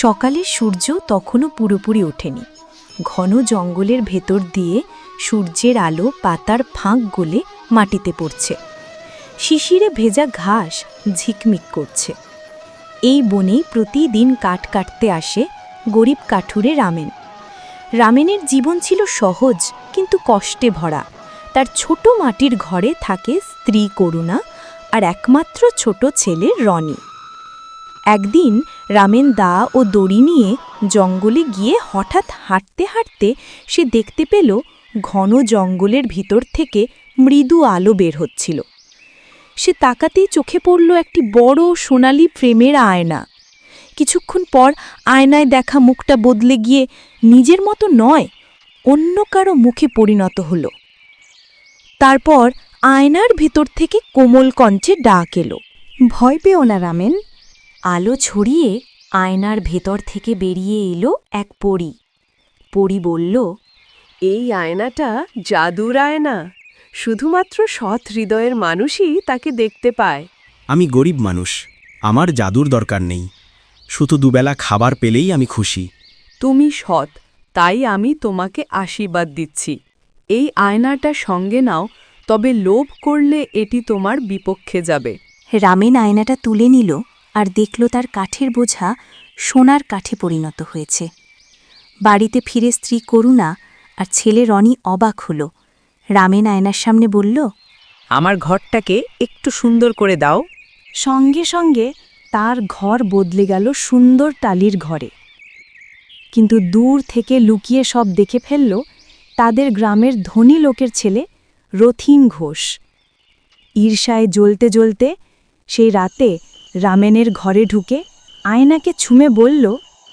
সকালে সূর্য তখনও পুরোপুরি ওঠেনি। ঘন জঙ্গলের ভেতর দিয়ে সূর্যের আলো পাতার ফাঁক গলে মাটিতে পড়ছে। শিশিরে ভেজা ঘাস ঝিকমিক করছে। এই বনেই প্রতিদিন কাঠ কাটতে আসে গরিব কাঠুরে রামেন। রামেনের জীবন ছিল সহজ কিন্তু কষ্টে ভরা। তার ছোট মাটির ঘরে থাকে স্ত্রী করুণা আর একমাত্র ছোট ছেলে রনি। একদিন রামেন দা ও দড়ি নিয়ে জঙ্গলে গিয়ে হঠাৎ হাঁটতে হাঁটতে সে দেখতে পেল ঘন জঙ্গলের ভিতর থেকে মৃদু আলো বের হচ্ছিল। সে তাকাতেই চোখে পড়ল একটি বড় সোনালি ফ্রেমের আয়না। কিছুক্ষণ পর আয়নায় দেখা মুখটা বদলে গিয়ে নিজের মতো নয়, অন্য কারো মুখে পরিণত হল। তারপর আয়নার ভেতর থেকে কোমল কণ্ঠে ডাক এলো, ভয় পেও না রামেন। আলো ছড়িয়ে আয়নার ভেতর থেকে বেরিয়ে এলো এক পরী। পরী বলল, এই আয়নাটা জাদুর আয়না, শুধুমাত্র সৎ হৃদয়ের মানুষই তাকে দেখতে পায়। আমি গরিব মানুষ, আমার জাদুর দরকার নেই, শুধু দুবেলা খাবার পেলেই আমি খুশি। তুমি সৎ, তাই আমি তোমাকে আশীর্বাদ দিচ্ছি। এই আয়নাটা সঙ্গে নাও, তবে লোভ করলে এটি তোমার বিপক্ষে যাবে। রামেন আয়নাটা তুলে নিল আর দেখল তার কাঠের বোঝা সোনার কাঠে পরিণত হয়েছে। বাড়িতে ফিরে স্ত্রী করুণা আর ছেলে রনি অবাক হল। রামেন আয়নার সামনে বলল, আমার ঘরটাকে একটু সুন্দর করে দাও। সঙ্গে সঙ্গে তার ঘর বদলে গেল সুন্দর টালির ঘরে। কিন্তু দূর থেকে লুকিয়ে সব দেখে ফেলল তাদের গ্রামের ধনী লোকের ছেলে রথিন ঘোষ। ঈর্ষায় জ্বলতে জ্বলতে সেই রাতে রামেনের ঘরে ঢুকে আয়নাকে ছুঁয়ে বলল,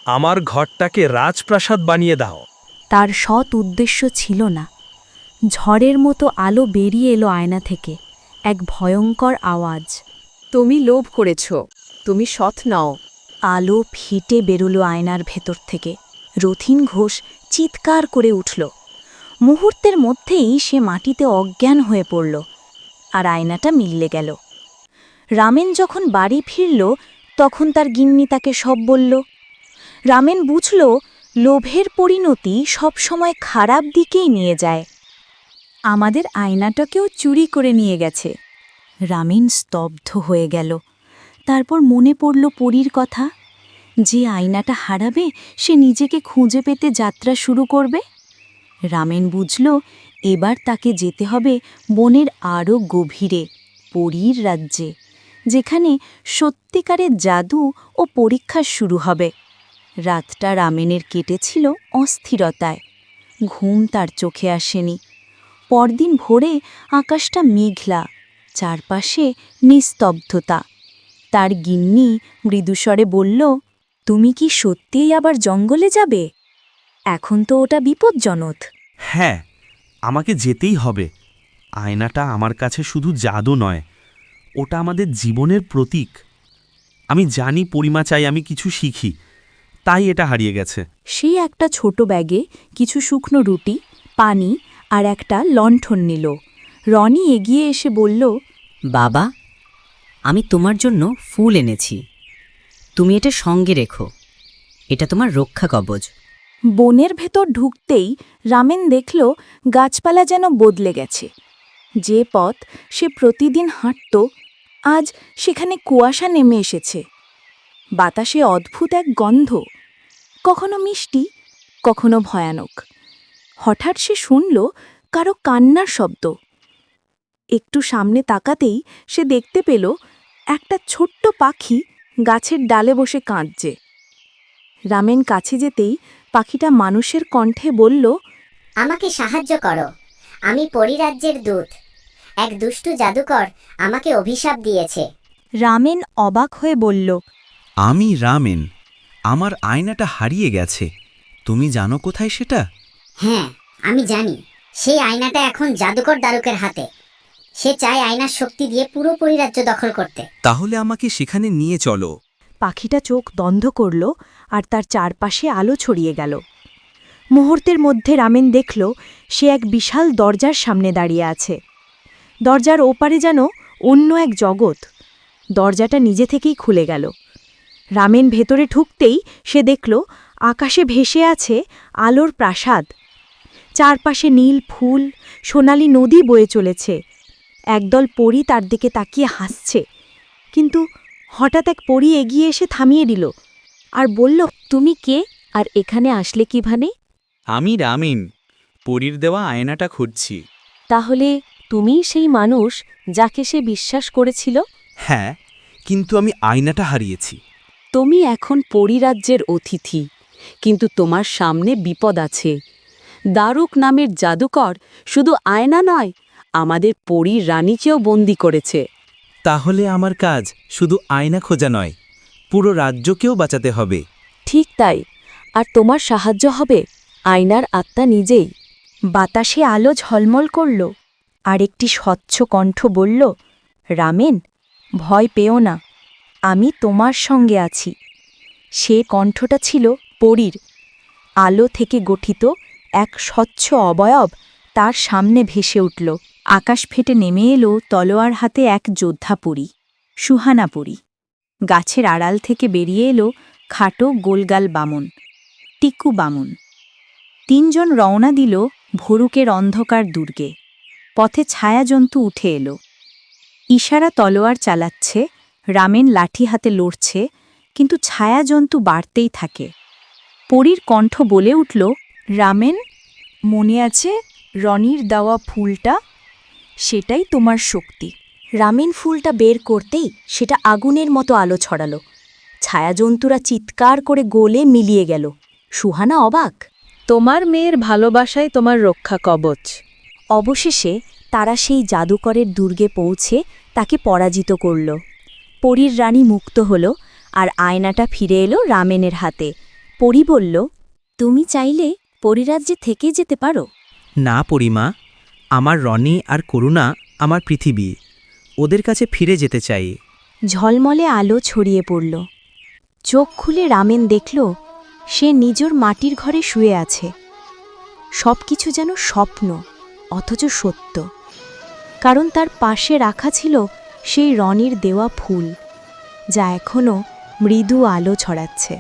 আমার ঘরটাকে রাজপ্রাসাদ বানিয়ে দাও। তার সৎ উদ্দেশ্য ছিল না। ঝড়ের মতো আলো বেরিয়ে এলো আয়না থেকে, এক ভয়ঙ্কর আওয়াজ, তুমি লোভ করেছ, তুমি সৎ নাও। আলো ফিটে বেরোলো আয়নার ভেতর থেকে। রথিন ঘোষ চিৎকার করে উঠল। মুহূর্তের মধ্যেই সে মাটিতে অজ্ঞান হয়ে পড়ল আর আয়নাটা মিললে গেল। রামেন যখন বাড়ি ফিরল তখন তার গিন্নি তাকে সব বলল। রামেন বুঝল লোভের পরিণতি সবসময় খারাপ দিকেই নিয়ে যায়। আমাদের আয়নাটাকেও চুরি করে নিয়ে গেছে। রামেন স্তব্ধ হয়ে গেল। তারপর মনে পড়ল পরীর কথা, যে আয়নাটা হারাবে সে নিজেকে খুঁজে পেতে যাত্রা শুরু করবে। রামেন বুঝল এবার তাকে যেতে হবে বনের আরও গভীরে, পরীর রাজ্যে, যেখানে সত্যিকারের জাদু ও পরীক্ষা শুরু হবে। রাতটা রামেনের কেটেছিল অস্থিরতায়। ঘুম তার চোখে আসেনি। পরদিন ভোরে আকাশটা মেঘলা, চারপাশে নিস্তব্ধতা। তার গিন্নি মৃদুস্বরে বলল, তুমি কি সত্যিই আবার জঙ্গলে যাবে? এখন তো ওটা বিপজ্জনক। হ্যাঁ, আমাকে যেতেই হবে। আয়নাটা আমার কাছে শুধু জাদু নয়, ওটা আমাদের জীবনের প্রতীক। আমি জানি পরিমা চাই আমি কিছু শিখি, তাই এটা হারিয়ে গেছে। সে একটা ছোট ব্যাগে কিছু শুকনো রুটি, পানি আর একটা লণ্ঠন নিল। রনি এগিয়ে এসে বলল, বাবা, আমি তোমার জন্য ফুল এনেছি, তুমি এটা সঙ্গে রেখো, এটা তোমার রক্ষা কবচ। বনের ভেতর ঢুকতেই রামেন দেখল গাছপালা যেন বদলে গেছে। যে পথ সে প্রতিদিন হাঁটত, আজ সেখানে কুয়াশা নেমে এসেছে। বাতাসে অদ্ভুত এক গন্ধ, কখনো মিষ্টি, কখনো ভয়ানক। হঠাৎ সে শুনল কারো কান্নার শব্দ। একটু সামনে তাকাতেই সে দেখতে পেল একটা ছোট্ট পাখি গাছের ডালে বসে কাঁদছে। রামেন কাছে যেতেই পাখিটা মানুষের কণ্ঠে বলল, আমাকে সাহায্য করো, আমি পরিরাজ্যের দূত। এক দুষ্টু জাদুকর আমাকে অভিশাপ দিয়েছে। রামেন অবাক হয়ে বলল, আমি রামেন, আমার আয়নাটা হারিয়ে গেছে, তুমি জানো কোথায় সেটা? হ্যাঁ, আমি জানি। সেই আয়নাটা এখন জাদুকর দারুকের হাতে। সে চায় আয়নার শক্তি দিয়ে পুরো পরিরাজ্য দখল করতে। তাহলে আমাকে সেখানে নিয়ে চলো। পাখিটা চোখ বন্ধ করল আর তার চারপাশে আলো ছড়িয়ে গেল। মুহূর্তের মধ্যে রামেন দেখল সে এক বিশাল দরজার সামনে দাঁড়িয়ে আছে। দরজার ওপারে যেন অন্য এক জগৎ। দরজাটা নিজে থেকেই খুলে গেল। রামেন ভেতরে ঢুকতেই সে দেখল আকাশে ভেসে আছে আলোর প্রাসাদ। চারপাশে নীল ফুল, সোনালি নদী বয়ে চলেছে। একদল পরী তার দিকে তাকিয়ে হাসছে, কিন্তু হঠাৎ এক পরী এগিয়ে এসে থামিয়ে দিল আর বলল, তুমি কে আর এখানে আসলে কিভাবে? আমি রামিন, পরীর দেওয়া আয়নাটা খুঁজছি। তাহলে তুমিই সেই মানুষ যাকে সে বিশ্বাস করেছিল? হ্যাঁ, কিন্তু আমি আয়নাটা হারিয়েছি। তুমি এখন পরিরাজ্যের অতিথি, কিন্তু তোমার সামনে বিপদ আছে। দারুক নামের জাদুকর শুধু আয়না নয়, আমাদের পরীর রানীকেও বন্দি করেছে। তাহলে আমার কাজ শুধু আয়না খোঁজা নয়, পুরো রাজ্যকেও বাঁচাতে হবে। ঠিক তাই, আর তোমার সাহায্য হবে আয়নার আত্মা নিজেই। বাতাসে আলো ঝলমল করল, আর একটি স্বচ্ছ কণ্ঠ বলল, রামেন, ভয় পেও না, আমি তোমার সঙ্গে আছি। সে কণ্ঠটা ছিল পরীর। আলো থেকে গঠিত এক স্বচ্ছ অবয়ব তার সামনে ভেসে উঠল। আকাশ ফেটে নেমে এলো তলোয়ার হাতে এক যোদ্ধা পরী, সুহানা পরী। গাছের আড়াল থেকে বেরিয়ে এলো খাটো গোলগাল বামন, টিকু বামন। তিনজন রওনা দিল ভরুকের অন্ধকার দুর্গে। পথে ছায়াজন্তু উঠে এলো। ইশারা তলোয়ার চালাচ্ছে, রামেন লাঠি হাতে লড়ছে, কিন্তু ছায়াজন্তু বাড়তেই থাকে। পরীর কণ্ঠ বলে উঠল, রামেন, মনে আছে রনির দেওয়া ফুলটা? সেটাই তোমার শক্তি। রামেন ফুলটা বের করতেই সেটা আগুনের মতো আলো ছড়ালো। ছায়াজন্তুরা চিৎকার করে গোলে মিলিয়ে গেল। সুহানা অবাক। তোমার মেয়ের ভালোবাসাই তোমার রক্ষা কবচ। অবশেষে তারা সেই জাদুকরের দুর্গে পৌঁছে তাকে পরাজিত করল। পরীর রানী মুক্ত হল, আর আয়নাটা ফিরে এলো রামেনের হাতে। পরী বলল, তুমি চাইলে পরিরাজ্যে থেকে যেতে পারো। না পরিমা, আমার রনি আর করুণা আমার পৃথিবী, ওদের কাছে ফিরে যেতে চাই। ঝলমলে আলো ছড়িয়ে পড়ল। চোখ খুলে রামেন দেখল সে নিজের মাটির ঘরে শুয়ে আছে। সবকিছু যেন স্বপ্ন, অথচ সত্য, কারণ তার পাশে রাখা ছিল সেই রনির দেওয়া ফুল, যা এখনও মৃদু আলো ছড়াচ্ছে।